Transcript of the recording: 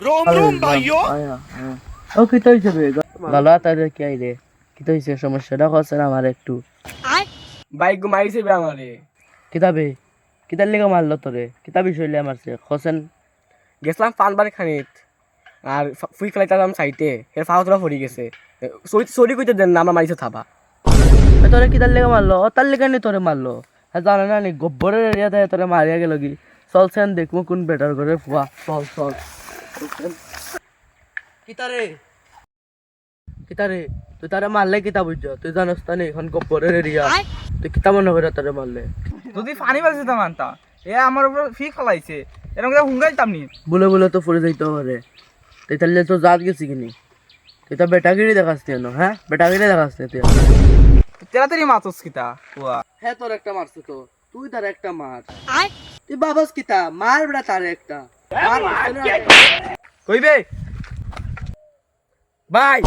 रोम रोम भाइयों ও কি হইছে বে ভালো তাদের কি আইরে কি হইছে সমস্যাটা কইছেন আমার একটু বাইক মারিছে বে আমারে কিতাবে কিতার লেগে মারলো তোরে কিতা বিষয় লিয়ে মারছে কইছেন গেছলাম পানবার খানিত আর ফুই ফেলাইতাম সাইটে এর ফাওতরা পড়ে গেছে সরি কইতে দেন না আমরা মারিছে থাবা তোরে কিতার লেগে মারলো ও তার লেগে নি তোরে মারলো হ্যাঁ জানে না নি গোব্বরের এরিয়া থেকে তোরে মারিয়া গেল কি চলছেন দেখবো কোন বেটার করে ফুয়া চল চল কিতারে কিতারে তুই তারে মারলে কিতা বুঝছ তুই জানোস তা নি এখন গোব্বরের এরিয়া তুই কিতা মনে করে তারে মারলে যদি পানি বাজছে তা মানতা এ আমার উপর ফি ফলাইছে এরকম করে হুঙ্গাইতাম নি বলে বলে তো পড়ে যাইতে পারে তুই তাহলে তো জাত গেছি কিনি তুই তো বেটাগিরি দেখাস না হ্যাঁ বেটাগিরি দেখাস না তুই তেরাতারি মাতস কিতা হুয়া হ্যাঁ তোর একটা মারছে তো তুই তার একটা মার তুই বাবাস কিতা মার বেটা তার একটা কইবে ভাই